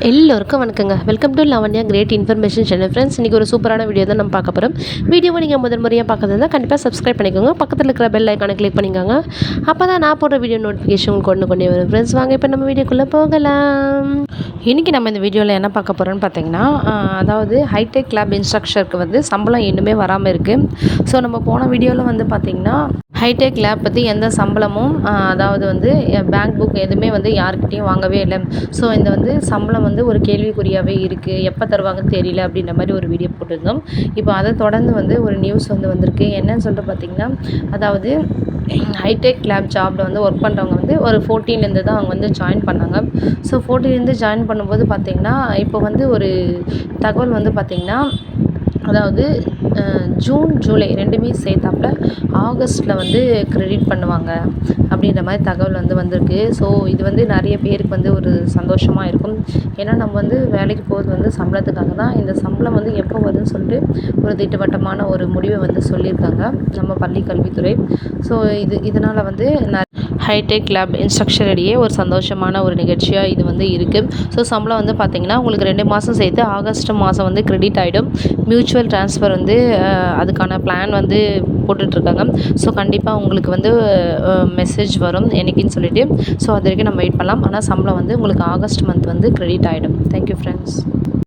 எல்லோருக்கும் வணக்கங்க. Welcome to Lavanya great information channel. Friends, இன்றைக்கி ஒரு சூப்பரான வீடியோ தான் நம்ம பார்க்க போகிறோம். வீடியோவை நீங்கள் முதல் முறையாக பார்க்கறதுனா கண்டிப்பாக சப்ஸ்கிரைப் பண்ணிக்கோங்க. பக்கத்தில் இருக்கிற பெல் ஐக்கானை கிளிக் பண்ணிக்கோங்க. அப்போ தான் நான் போடுற வீடியோ நோட்டிஃபிகேஷன் உங்களுக்கு கொண்டே வரும். ஃப்ரெண்ட்ஸ், வாங்க இப்போ நம்ம வீடியோக்குள்ளே போகலாம். இன்றைக்கி நம்ம இந்த வீடியோவில் என்ன பார்க்க போகிறோன்னு பார்த்தீங்கன்னா, அதாவது ஹைடெக் லேப் இன்ஸ்ட்ரக்டருக்கு வந்து சம்பளம் இன்னுமே வராமல் இருக்குது. ஸோ நம்ம போன வீடியோவில் வந்து பார்த்திங்கன்னா ஹைடெக் லேப் பற்றி எந்த சம்பளமும் அதாவது வந்து பேங்க் புக் எதுவுமே வந்து யாருக்கிட்டையும் வாங்கவே இல்லை. ஸோ இந்த வந்து சம்பளம் வந்து ஒரு கேள்விக்குறியாகவே இருக்குது, எப்போ தருவாங்கன்னு தெரியல அப்படின்ற மாதிரி ஒரு வீடியோ போட்டிருந்தோம். இப்போ அதை தொடர்ந்து வந்து ஒரு நியூஸ் வந்து வந்திருக்கு. என்னன்னு சொல்லிட்டு பார்த்திங்கன்னா, அதாவது ஹைடெக் லேப் ஜாபில் வந்து ஒர்க் பண்ணுறவங்க வந்து ஒரு 14லேருந்து தான் அவங்க வந்து ஜாயின் பண்ணாங்க. ஸோ 14லேருந்து ஜாயின் பண்ணும்போது பார்த்திங்கன்னா, இப்போ வந்து ஒரு தகவல் வந்து பார்த்திங்கன்னா, அதாவது ஜூன் ஜூலை ரெண்டுமே சேர்த்தாப்புல ஆகஸ்ட்டில் வந்து கிரெடிட் பண்ணுவாங்க அப்படின்ற மாதிரி தகவல் வந்து வந்திருக்கு. ஸோ இது வந்து நிறைய பேருக்கு வந்து ஒரு சந்தோஷமாக இருக்கும். ஏன்னா நம்ம வந்து வேலைக்கு போகிறது வந்து சம்பளத்துக்காக தான். இந்த சம்பளம் வந்து எப்போ வருதுன்னு சொல்லிட்டு ஒரு திட்டவட்டமான ஒரு முடிவை வந்து சொல்லியிருக்காங்க நம்ம பள்ளி கல்வித்துறை. ஸோ இதனால் வந்து ஹைடெக் லேப் இன்ஸ்ட்ரக்டரிடையே ஒரு சந்தோஷமான ஒரு நிகழ்ச்சியாக இது வந்து இருக்குது. ஸோ சம்பளம் வந்து பார்த்திங்கன்னா உங்களுக்கு 2 மாதம் சேர்த்து ஆகஸ்ட் மாதம் வந்து கிரெடிட் ஆகிடும். மியூச்சுவல் ட்ரான்ஸ்ஃபர் வந்து அதுக்கான பிளான் வந்து போட்டுட்ருக்காங்க. ஸோ கண்டிப்பாக உங்களுக்கு வந்து மெசேஜ் வரும் என்னைக்குன்னு சொல்லிட்டு. ஸோ அது வரைக்கும் நம்ம வெயிட் பண்ணலாம். ஆனால் சம்பளம் வந்து உங்களுக்கு ஆகஸ்ட் மந்த் வந்து கிரெடிட் ஆகிடும். Thank you friends.